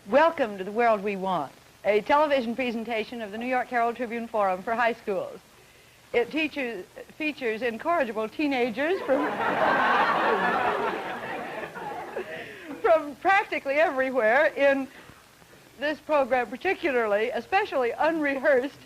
Welcome to the World We Want, a television presentation of the New York Herald Tribune Forum for high schools. It features incorrigible teenagers from practically everywhere in this program, particularly, especially unrehearsed.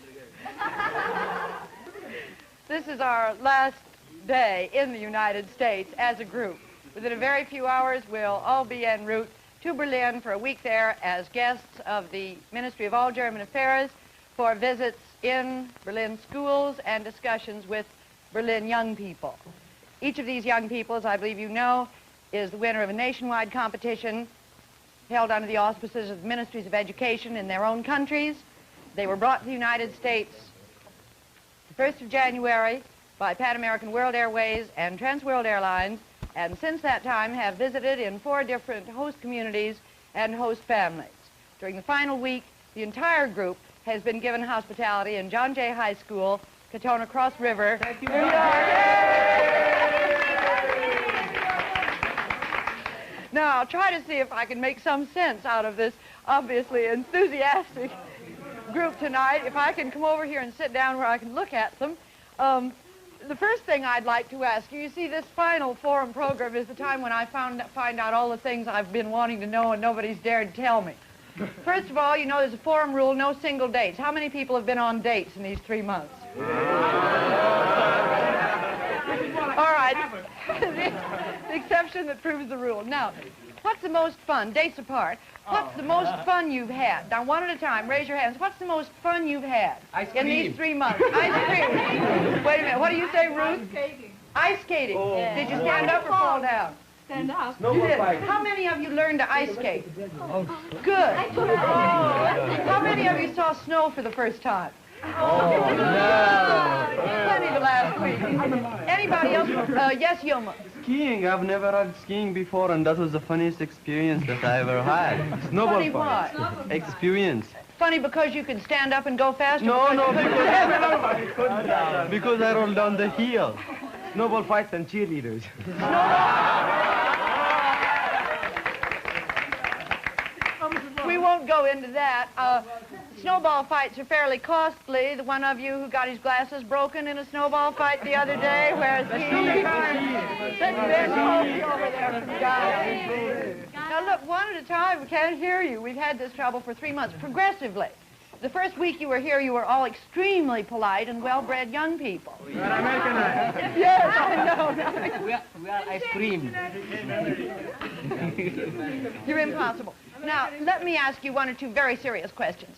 This is our last day in the United States as a group. Within a very few hours, we'll all be en route to Berlin for a week there as guests of the Ministry of All German Affairs for visits in Berlin schools and discussions with Berlin young people. Each of these young people, as I believe you know, is the winner of a nationwide competition held under the auspices of the Ministries of Education in their own countries. They were brought to the United States the 1st of January by Pan American World Airways and Trans World Airlines, and since that time have visited in 4 different host communities and host families. During the final week, the entire group has been given hospitality in John Jay High School, Katona Cross River, New York. Now, I'll try to see if I can make some sense out of this obviously enthusiastic group tonight. If I can come over here and sit down where I can look at them. The first thing I'd like to ask you see, this final forum program is the time when I find out all the things I've been wanting to know and nobody's dared to tell me. First of all, you know there's a forum rule, no single dates. How many people have been on dates in these 3 months? All right, the exception that proves the rule. Now, what's the most fun, dates apart, what's the most fun you've had? Now, one at a time, raise your hands. What's the most fun you've had in these 3 months? Ice cream. Wait a minute, what do you say, Ruth? Ice skating. Ice skating. Oh. Did you stand up or fall down? Stand up. You did. How many of you learned to ice skate? Oh. Good. How many of you saw snow for the first time? Oh, no. Plenty the last week. Anybody else? Yes, Yoma. Skiing. I've never had skiing before, and that was the funniest experience that I ever had. Snowball Funny fight. what? Experience. Funny because you could stand up and go faster? No, because I rolled down the hill. Snowball fights and cheerleaders. We won't go into that. Snowball fights are fairly costly. The one of you who got his glasses broken in a snowball fight the other day, whereas he... over there from the guy. Now look, one at a time, we can't hear you. We've had this trouble for 3 months, progressively. The first week you were here, you were all extremely polite and well-bred young people. We are Americanized. Yes, I know. We are ice cream. You're impossible. Now, let me ask you 1 or 2 very serious questions.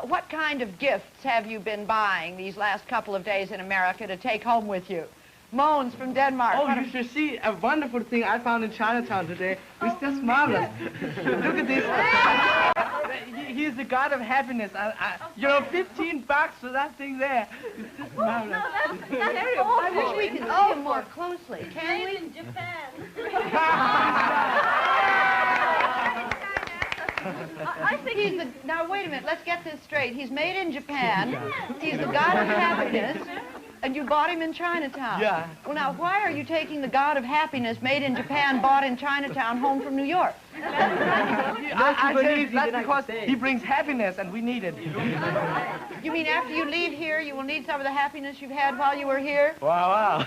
What kind of gifts have you been buying these last couple of days in America to take home with you? Moans from Denmark. Oh, you should see a wonderful thing I found in Chinatown today. It's just marvelous. Look at this. He's the god of happiness. You know, $15 for that thing there. It's just marvelous. I wish we could see him more closely. Can we? In Japan. I think he's the... Now, wait a minute. Let's get this straight. He's made in Japan. He's the god of happiness. And you bought him in Chinatown. Yeah. Well, now, why are you taking the god of happiness made in Japan, bought in Chinatown, home from New York? I believe that's because he brings happiness, and we need it. You mean after you leave here, you will need some of the happiness you've had while you were here? Wow.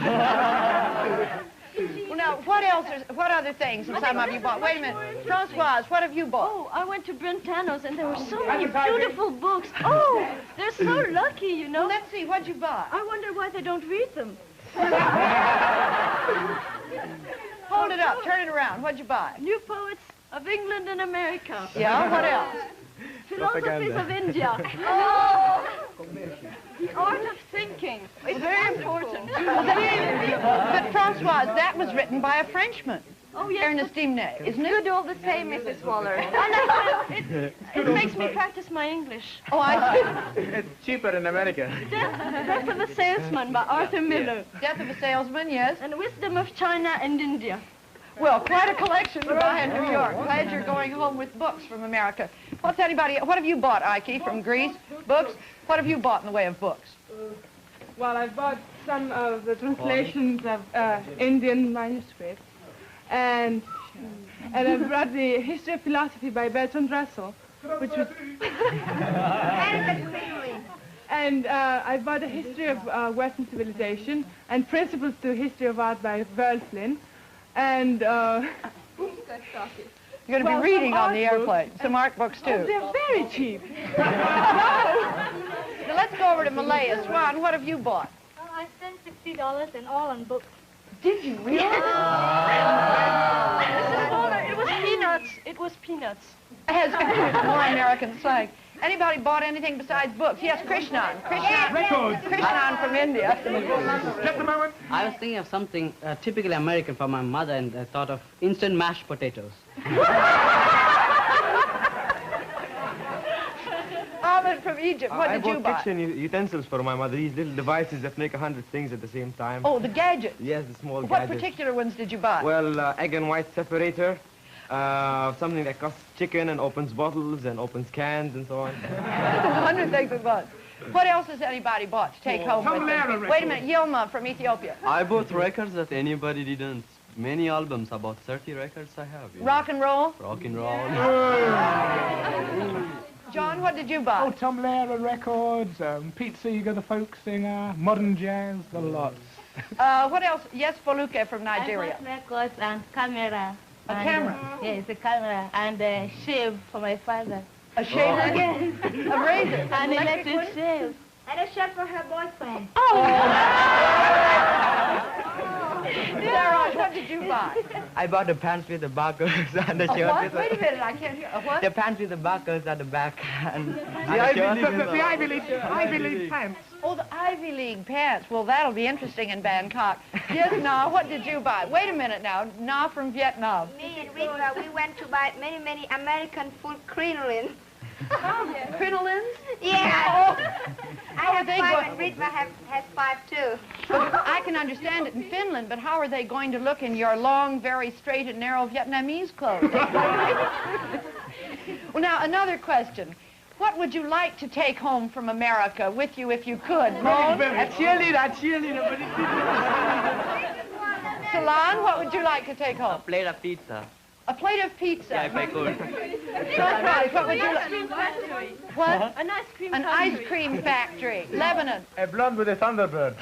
Well, now, what other things have some of you bought? Wait a minute. Francoise, what have you bought? Oh, I went to Brentano's and there were so many beautiful books. Oh, they're so lucky, you know. Well, let's see, what'd you buy? I wonder why they don't read them. Hold it up, turn it around. What'd you buy? New Poets of England and America. Yeah, what else? Philosophies of India. Oh! The art of thinking. It's very important. But Francoise, that was written by a Frenchman. Oh, yes. Ernest Dimnay, isn't it? Good all the same, Mrs. Waller. It makes me practice my English. Oh, I see. It's cheaper in America. Death of a Salesman by Arthur Miller. Death of a Salesman, yes. And Wisdom of China and India. Well, quite a collection to buy in New York. Glad you're going home with books from America. What have you bought, Ike, from Greece? Books? What have you bought in the way of books? Well, I bought some of the translations of Indian manuscripts, and I brought the History of Philosophy by Bertrand Russell, which was... And I bought a history of Western civilization and principles to history of art by Flynn. And You're going to be reading on the airplane. Some art books, too. Oh, they're very cheap. Now let's go over to Malaya. Swan, what have you bought? Oh, I spent $60 and all on books. Did you really? Mrs. Waller, it was peanuts. It was peanuts. Has more American slang. Anybody bought anything besides books? Yes, Krishnan. Krishnan from India. Just a moment. I was thinking of something typically American for my mother, and I thought of instant mashed potatoes. Ahmed from Egypt, what did you buy? I bought kitchen utensils for my mother, these little devices that make 100 things at the same time. Oh, the gadgets. Yes, the small What gadgets. particular ones did you buy? Well, egg and white separator, something that cuts chicken and opens bottles and opens cans and so on. 100 things at once. What else has anybody bought to take home with them? Wait a minute, Yilma from Ethiopia. I bought records that anybody didn't. Many albums, about 30 records I have. Rock and roll? Rock and roll. John, what did you buy? Oh, Tom Lehrer records, Pete Seeger, the folk singer, modern jazz, the lots. What else? Yes, Foluke from Nigeria. I bought records and camera. A camera? Yes, a camera and a shave for my father. A shaver? Yes. A razor? An electric shave. And a shave for her boyfriend. Sarah, what did you buy? I bought the pants with the buckles and the A shirt what? with Wait a minute, I can't hear. A what? the pants with the buckles at the back and The Ivy League pants. Oh, the Ivy League pants. Well, that'll be interesting in Bangkok. Yes, Na, what did you buy? Wait a minute now. Na from Vietnam. Me and Rita, we went to buy many American food crinolines. Crinolines? Yeah. I have they 5 going- and Rita has 5 too. But I can understand it in Finland, but how are they going to look in your long, very straight and narrow Vietnamese clothes? Well, now, another question. What would you like to take home from America with you if you could? Mo? A cheerleader. Salon, what would you like to take home? a plate of pizza. A plate of pizza. Yeah, if I could. Sunrise, what would you like? Factory. What? An ice cream An factory. ice cream factory. Lebanon. A blonde with a thunderbird.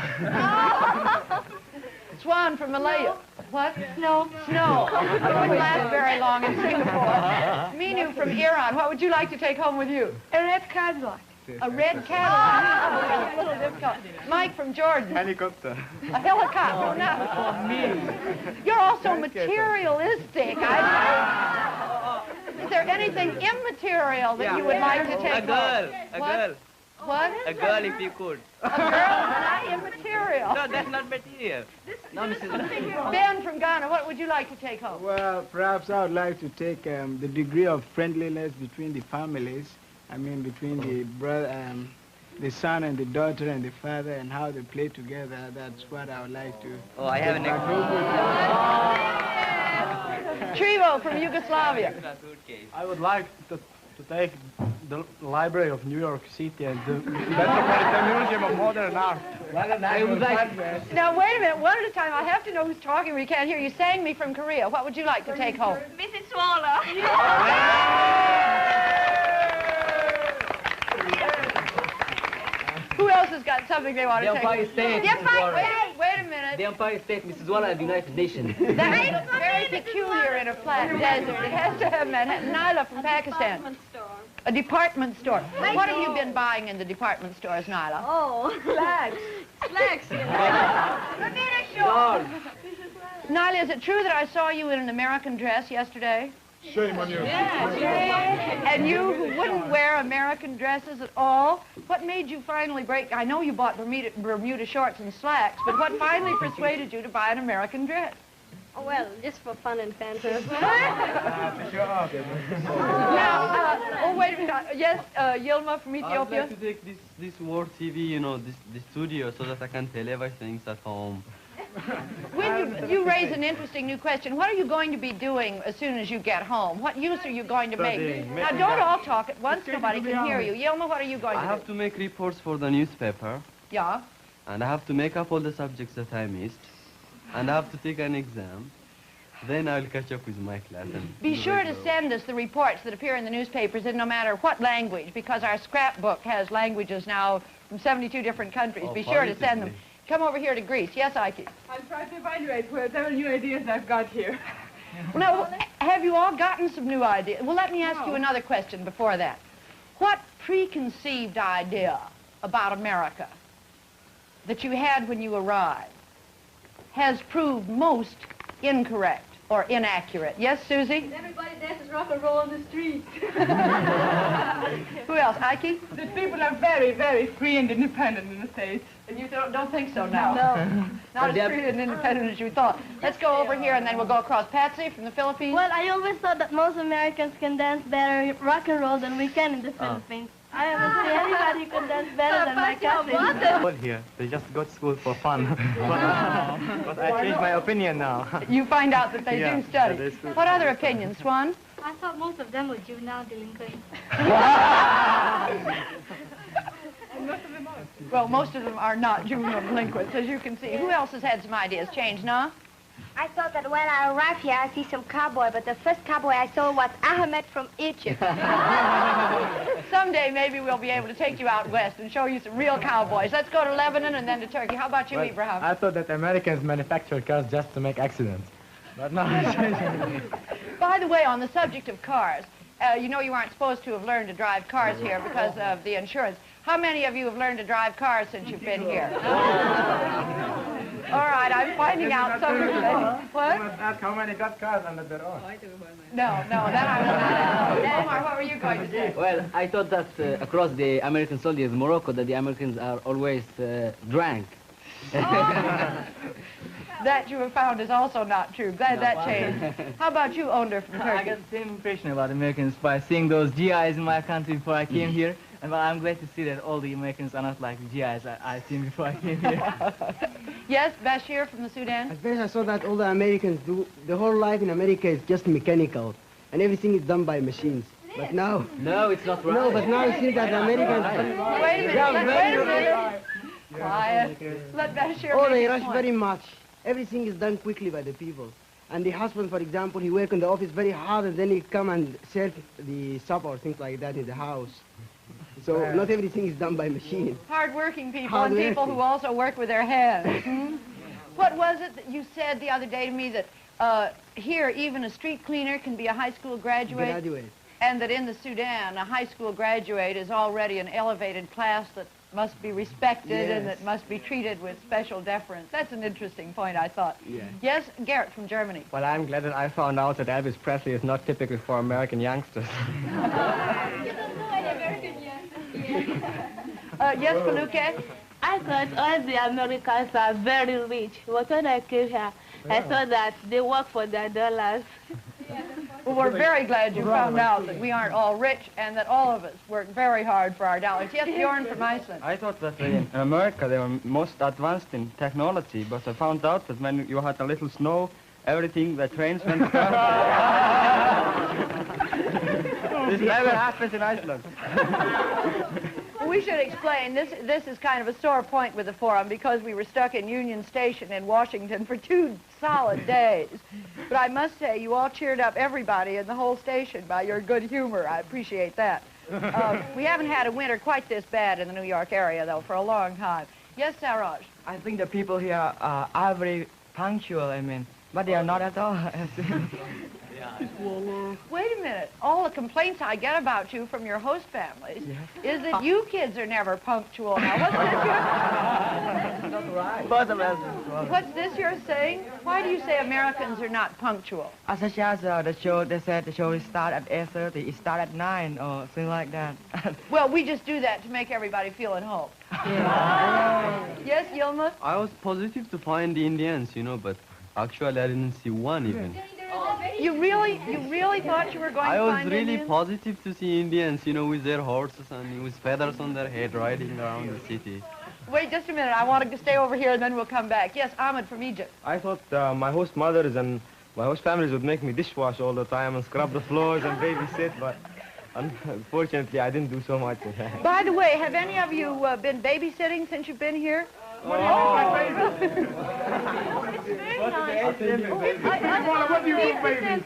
Swan from Malaya. What? No. Snow. It wouldn't last very long in Singapore. Minu from Iran, what would you like to take home with you? A red Cadillac. A red Cadillac. A little difficult. Mike from Jordan. Helicopter. A helicopter. No. You're also materialistic. Is there anything immaterial that you would like to take A girl. home? A What? girl. What? A girl if you could. A girl? Not immaterial. No, that's not material. No, Mrs. Ben from Ghana, what would you like to take home? Well, perhaps I would like to take the degree of friendliness between the families. I mean, between the brother, the son and the daughter and the father, and how they play together. That's what I would like to. Oh, I have an Trivo from Yugoslavia. I would like to take the Library of New York City and the Metropolitan Museum of Modern Art. I would like... Now, wait a minute. One at a time. I have to know who's talking. We can't hear you. Sang me from Korea. What would you like to take home? Mrs. Waller. Who else has got something they want The to take Empire home? State. The Empire, wait a minute. The Empire State, Mrs. Waller of the United Nations. That's very peculiar in a flat desert. It has to have Manhattan. Nyla from Pakistan. A department store. What have you been buying in the department stores, Nyla? Oh. Slacks. Slacks. Nyla, is it true that I saw you in an American dress yesterday? Shame on you. And you who wouldn't wear American dresses at all, what made you finally break? I know you bought Bermuda shorts and slacks, but what finally persuaded you to buy an American dress? Oh, well, just for fun and fancy. Now, oh, wait a minute. Yes, Yilma from I'd Ethiopia. like to take this World TV, you know, this studio, so that I can tell everything at home. When you raise an interesting new question, what are you going to be doing as soon as you get home? What use are you going to make? Studying. Now, don't all talk at once. Nobody can hear you. Yilma, what are you going I to have to make reports for the newspaper, Yeah. and I have to make up all the subjects that I missed, and I have to take an exam. Then I'll catch up with my class. And Be sure to send us the reports that appear in the newspapers in no matter what language, because our scrapbook has languages now from 72 different countries. Be sure to send them. Come over here to Greece. Yes, Ike? I'll try to evaluate whatever new ideas I've got here. Well, now, have you all gotten some new ideas? Well, let me ask you another question before that. What preconceived idea about America that you had when you arrived has proved most incorrect or inaccurate? Yes, Susie? Everybody dances rock and roll on the street. Who else? Ike? That people are very, very free and independent in the States. And you don't think so now? No. Not as free and independent as you thought. Let's go over here and then we'll go across. Patsy from the Philippines? Well, I always thought that most Americans can dance better rock and roll than we can in the Philippines. I haven't seen anybody who can dance better than my cousin. Well, here, they just go to school for fun. But I changed my opinion now. You find out that they do study. they do. What other opinions, Swan? I thought most of them were juvenile delinquents. Well, most of them are not juvenile delinquents, as you can see. Who else has had some ideas? Change, no? I thought that when I arrived here, I'd see some cowboy, but the first cowboy I saw was Ahmed from Egypt. Someday maybe we'll be able to take you out west and show you some real cowboys. Let's go to Lebanon and then to Turkey. How about you, Ibrahim? I thought that Americans manufactured cars just to make accidents. But no. By the way, on the subject of cars, you know you aren't supposed to have learned to drive cars here because of the insurance. How many of you have learned to drive cars since you've been here? All right, I'm finding out some of you. What? You must ask how many got cars under their own. No, that I will not ask. Omar, what were you going to say? Well, I thought that across the American soldiers in Morocco that the Americans are always drunk. That you have found is also not true. Glad that changed. How about you, Onder from Turkey? I got the same impression about Americans by seeing those GIs in my country before I came here. And well, I'm glad to see that all the Americans are not like the GIs I've seen before I came here. Yes, Bashir from the Sudan? At first I saw that all the Americans do, the whole life in America is just mechanical. And everything is done by machines. But now... No, it's not right. No, but now it seems that the Americans... Wait a minute, wait a minute. Quiet. Let Bashir Oh, they make rush his point. very much. Everything is done quickly by the people. And the husband, for example, he work in the office very hard and then he come and serve the supper or things like that in the house. So not everything is done by machine. Hard-working people and people who also work with their hands. Hmm? What was it that you said the other day to me that here even a street cleaner can be a high school graduate? And that in the Sudan a high school graduate is already an elevated class that must be respected and that must be treated with special deference. That's an interesting point, I thought. Yes, Garrett from Germany. Well, I'm glad that I found out that Elvis Presley is not typical for American youngsters. Yes, Feluke? I thought all the Americans are very rich. But when I came here, I saw that they work for their dollars. Well, we're very glad you found out that we aren't all rich and that all of us work very hard for our dollars. Yes, Bjorn from Iceland. I thought that in America they were most advanced in technology, but I found out that when you had a little snow, everything, the trains went This never happens in Iceland. We should explain, this is kind of a sore point with the forum because we were stuck in Union Station in Washington for 2 solid days. But I must say, you all cheered up everybody in the whole station by your good humor. I appreciate that. We haven't had a winter quite this bad in the New York area, though, for a long time. Yes, Saraj? I think the people here are very punctual, but they are not at all. Wait a minute. All the complaints I get about you from your host families is that you kids are never punctual. Now, what's this you're saying? Why do you say Americans are not punctual? Such as the show, they said the show will start at 8:30, it starts at 9 or something like that. Well, we just do that to make everybody feel at home. Yes, Yilma? I was positive to find the Indians, but actually I didn't see one even. You really thought you were going to find I was really Indians? positive to see Indians, with their horses and with feathers on their head riding around the city. Wait just a minute. I want to stay over here and then we'll come back. Yes, Ahmed from Egypt. I thought my host mothers and my host families would make me dishwash all the time and scrub the floors and babysit, but unfortunately I didn't do so much of that. By the way, have any of you been babysitting since you've been here? What do you think my favorite? What do you think favorite?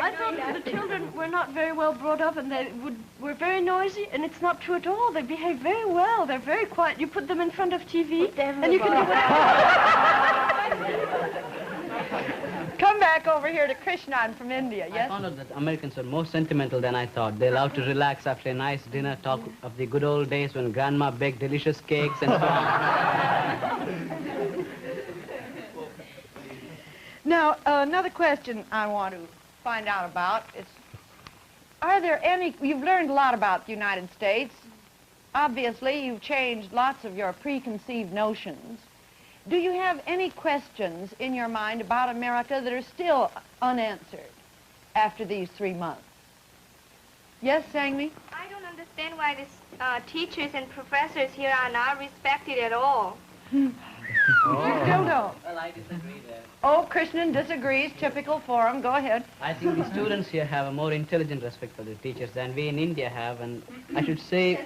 I thought the children were not very well brought up and they were very noisy, and it's not true at all. They behave very well. They're very quiet. You put them in front of TV, and you can do Come back over here to Krishnan from India, yes? I found out that Americans are more sentimental than I thought. They love to relax after a nice dinner, talk of the good old days when Grandma baked delicious cakes and so on. Now, another question I want to find out about is, are there any, you've learned a lot about the United States. Obviously, you've changed lots of your preconceived notions. Do you have any questions in your mind about America that are still unanswered after these 3 months? Yes, Sangmi? I don't understand why the teachers and professors here are not respected at all. You still don't? Well, I disagree there. Oh, Krishnan disagrees. Typical forum. Go ahead. I think the students here have a more intelligent respect for the teachers than we in India have, and I should say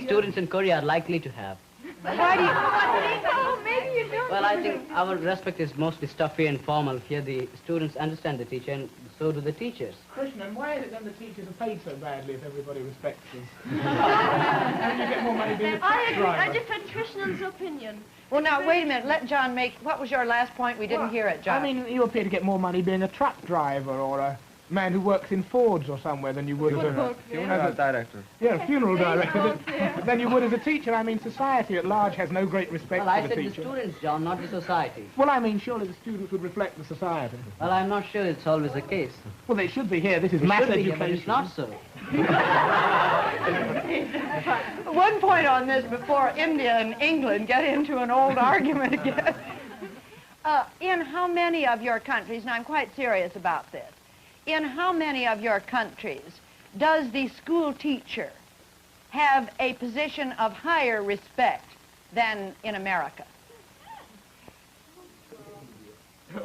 students in Korea are likely to have. Why do you... Oh, maybe you don't. Well, I think our respect is mostly stuffy and formal. Here the students understand the teacher, and so do the teachers. Krishnan, why is it then the teachers are paid so badly if everybody respects them? And you get more money being a truck I agree. driver. I defend Krishnan's opinion. Well, now, wait a minute. Let John make... What was your last point? We didn't hear it, John. I mean, you appear to get more money being a truck driver or a man who works in Fords or somewhere than you would as a... Funeral director. Yeah, a funeral director. Than you would as a teacher. I mean, society at large has no great respect Well, I for the said teacher. the students, John, not the society. Well, I mean, surely the students would reflect the society. Well, I'm not sure it's always the case. Well, they should be here. This is It mass should be here, education. but it's not so. One point on this before India and England get into an old argument again. In how many of your countries, and I'm quite serious about this, in how many of your countries does the school teacher have a position of higher respect than in America?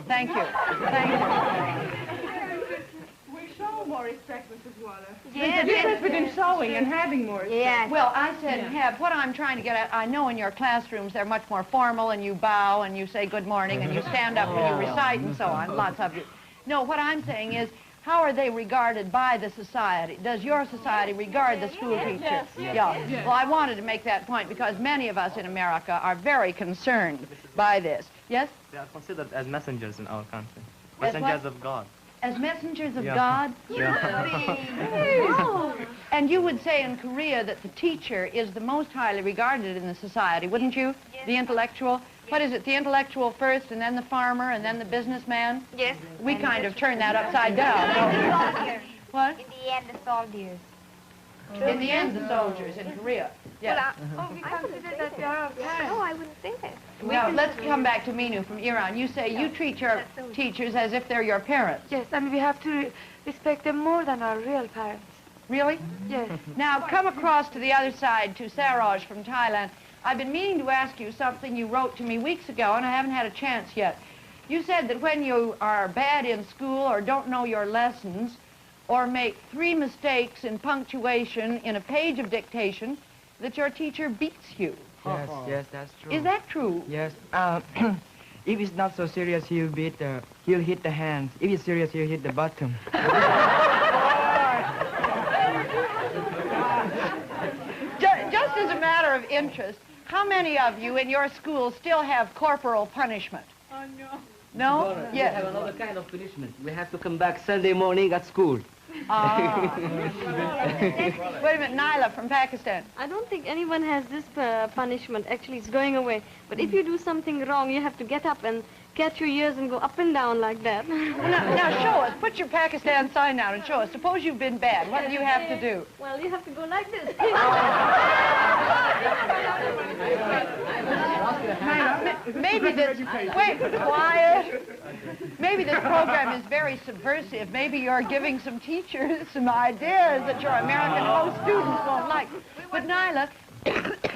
Thank you. Thank you. We show more respect, Mrs. Waller. Yes, There's a difference between showing and having more respect. Yes. Well, I said have. What I'm trying to get at, I know in your classrooms they're much more formal, and you bow and you say good morning and you stand up and you recite and so on, lots of you. No, what I'm saying is, how are they regarded by the society? Does your society regard the school teacher? Yes. Yeah. Well, I wanted to make that point because many of us in America are very concerned by this. Yes? They are considered as messengers in our country. As Messengers what? of God. As messengers of Yeah. God? Oh. And you would say in Korea that the teacher is the most highly regarded in the society, wouldn't you? Yes. The intellectual? What is it, the intellectual first, and then the farmer, and then the businessman? Yes. We kind of turn that upside down. What? In the end, the soldiers. In the end, the soldiers in Korea. Yes. Well, I consider that they are... No, I wouldn't think that. Now, let's come back to Minu from Iran. You say you treat your teachers as if they're your parents. Yes, and we have to respect them more than our real parents. Really? Yes. Now, come across to the other side, to Saroj from Thailand. I've been meaning to ask you something you wrote to me weeks ago, and I haven't had a chance yet. You said that when you are bad in school or don't know your lessons or make 3 mistakes in punctuation in a page of dictation, that your teacher beats you. Yes, yes, that's true. Is that true? Yes. If it's not so serious, he'll hit the hands. If it's serious, he'll hit the bottom. Just as a matter of interest, how many of you in your school still have corporal punishment? Oh, no. No? We Yes. have another kind of punishment. We have to come back Sunday morning at school. Ah. Wait a minute, Naila from Pakistan. I don't think anyone has this punishment. Actually, it's going away. But if you do something wrong, you have to get up and catch your ears and go up and down like that. Now show us. Put your Pakistan sign down and show us. Suppose you've been bad. What do you have to do? Well, you have to go like this. Maybe this... Wait, quiet. Maybe this program is very subversive. Maybe you're giving some teachers some ideas that your American host students won't like. But Naila,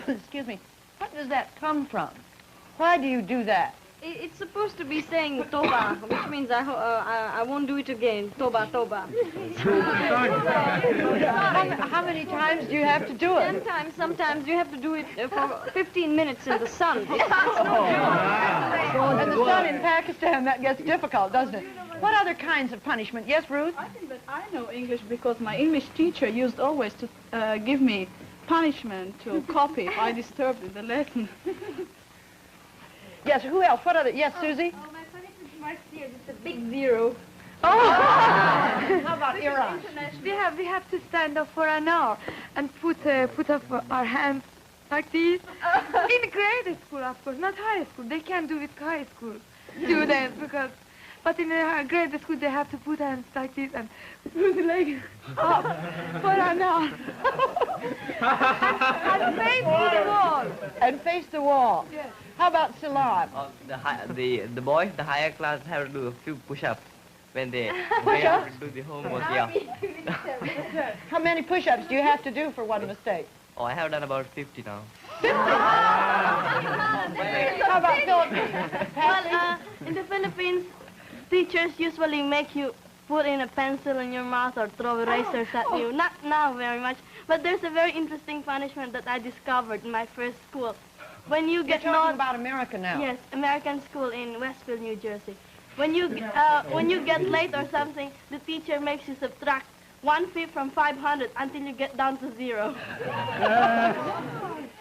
excuse me, what does that come from? Why do you do that? It's supposed to be saying toba, which means I won't do it again. Toba, toba. How How many times do you have to do it? Sometimes you have to do it for 15 minutes in the sun. And the sun in Pakistan, that gets difficult, doesn't it? What other kinds of punishment? Yes, Ruth? I think that I know English because my English teacher used always to give me punishment to copy if I disturbed in the lesson. Yes, who else? What other? Yes, Susie? Oh, my punishment marks here, just a big zero. Oh! How about Iran? We have to stand up for an hour and put up our hands like this. In grade school, of course, not high school. They can't do it high school students but in grade school they have to put hands like this and put the leg up for an hour. And face the wall. And face the wall. Yes. How about Salam? The boys, the higher class, have to do a few push-ups when they Push-ups? do the homework. Yeah. How many push-ups do you have to do for one mistake? Oh, I have done about 50 now. How about Philippines? Well, in the Philippines, teachers usually make you put in a pencil in your mouth or throw erasers at you. Not now very much, but there's a very interesting punishment that I discovered in my first school. When you get You're talking about America now. Yes, American school in Westfield, New Jersey. When you get late or something, the teacher makes you subtract 1/5 from 500 until you get down to 0.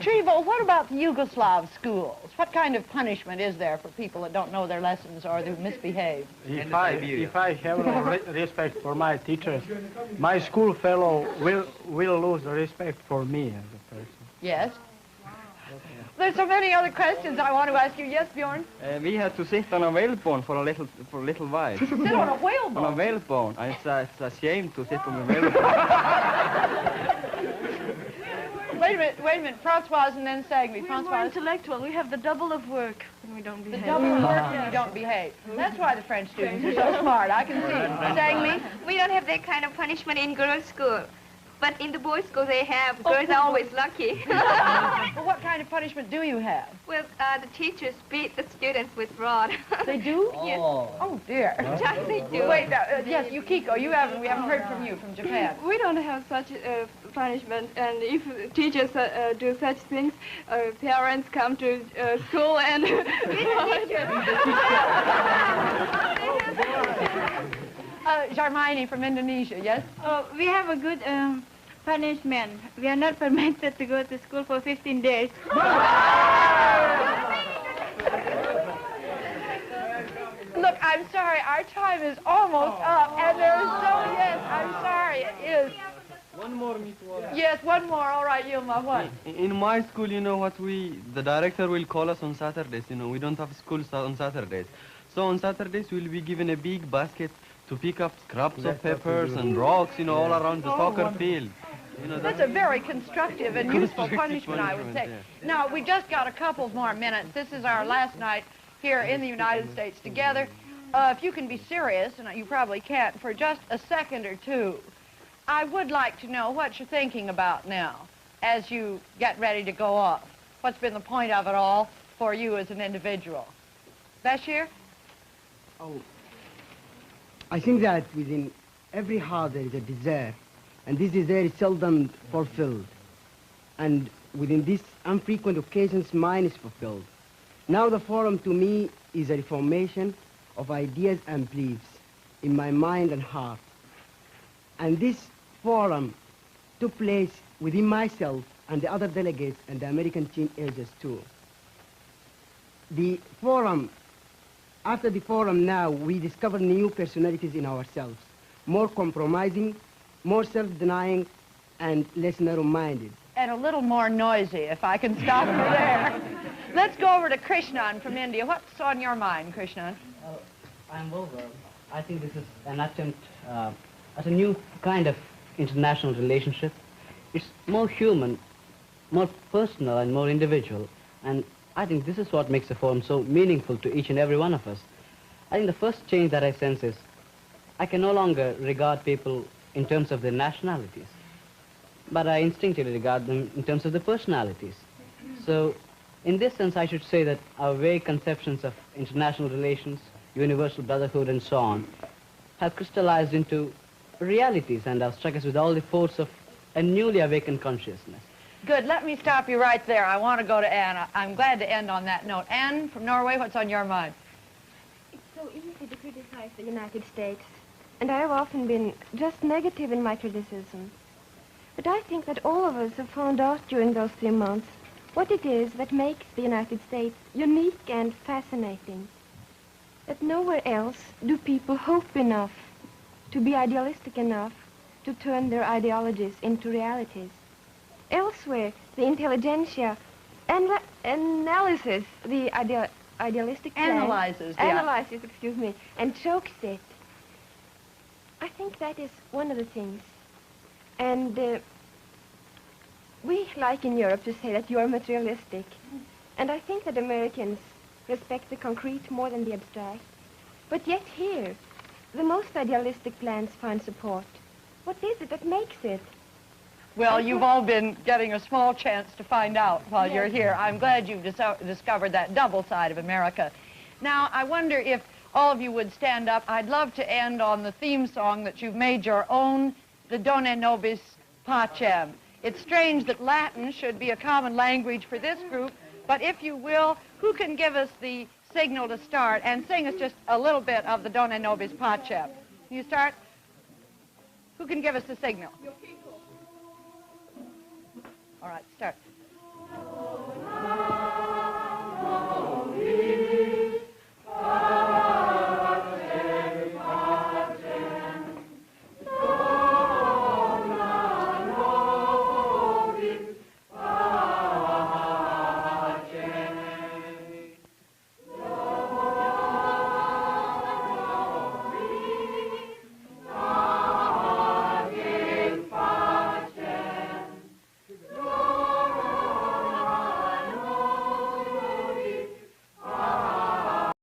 Trevo, what about the Yugoslav schools? What kind of punishment is there for people that don't know their lessons or who misbehave? If I have no respect for my teachers, my school fellow will lose the respect for me as a person. Yes? There's so many other questions I want to ask you. Yes, Bjorn? We had to sit on a whalebone for a little while. Sit on a whalebone? On a whalebone. It's a shame to sit on a whalebone. Wait a minute. Francoise and then Sagmi. We're more intellectual. We have the double of work when we don't behave. The double of work when you don't behave. That's why the French students are so smart. I can see. Sagmi? We don't have that kind of punishment in girls' school. But in the boys' school they have. Girls are always lucky. Well, what kind of punishment do you have? Well, the teachers beat the students with rod. They do? Yes. Oh, dear. They do. Wait, yes, Yukiko, we haven't heard from you from Japan. We don't have such punishment, and if teachers do such things, parents come to school and... Jarmini from Indonesia, yes? We have a good punishment. We are not permitted to go to school for 15 days. Look, I'm sorry, our time is almost up, and I'm sorry, it is. One more, Miss Waller. Yes, one more. All right, Yilma, what? In my school, you know what, the director will call us on Saturdays, we don't have school on Saturdays. So on Saturdays, we'll be given a big basket to pick up scraps of peppers and rocks, all around the soccer field. That's a very constructive and useful punishment, I would say. Yeah. Now, we just got a couple more minutes. This is our last night here in the United States together. If you can be serious, and you probably can't, for just a second or two, I would like to know what you're thinking about now as you get ready to go off. What's been the point of it all for you as an individual? Bashir? Oh, I think that within every heart there is a desire, and this desire is seldom fulfilled. And within these infrequent occasions, mine is fulfilled. Now the forum to me is a reformation of ideas and beliefs in my mind and heart. And this forum took place within myself and the other delegates and the American teenagers too. After the forum now, we discover new personalities in ourselves, more compromising, more self-denying, and less narrow-minded. And a little more noisy, if I can stop you there. Let's go over to Krishnan from India. What's on your mind, Krishnan? I'm over. I think this is an attempt at a new kind of international relationship. It's more human, more personal, and more individual. And I think this is what makes the forum so meaningful to each and every one of us. I think the first change that I sense is I can no longer regard people in terms of their nationalities, but I instinctively regard them in terms of their personalities. So in this sense, I should say that our vague conceptions of international relations, universal brotherhood, and so on, have crystallized into realities and have struck us with all the force of a newly awakened consciousness. Good. Let me stop you right there. I want to go to Anne. I'm glad to end on that note. Anne from Norway, what's on your mind? It's so easy to criticize the United States, and I've often been just negative in my criticism. But I think that all of us have found out during those 3 months what it is that makes the United States unique and fascinating. That nowhere else do people hope enough, to be idealistic enough, to turn their ideologies into realities. Elsewhere, the intelligentsia analyzes the idealistic plan. Analyzes, excuse me, and chokes it. I think that is one of the things. And we like in Europe to say that you are materialistic. And I think that Americans respect the concrete more than the abstract. But yet here, the most idealistic plans find support. What is it that makes it? Well, you've all been getting a small chance to find out while you're here. I'm glad you've discovered that double side of America. Now, I wonder if all of you would stand up. I'd love to end on the theme song that you've made your own, the Dona Nobis Pacem. It's strange that Latin should be a common language for this group, but if you will, who can give us the signal to start and sing us just a little bit of the Dona Nobis Pacem? Can you start? Who can give us the signal? All right, start.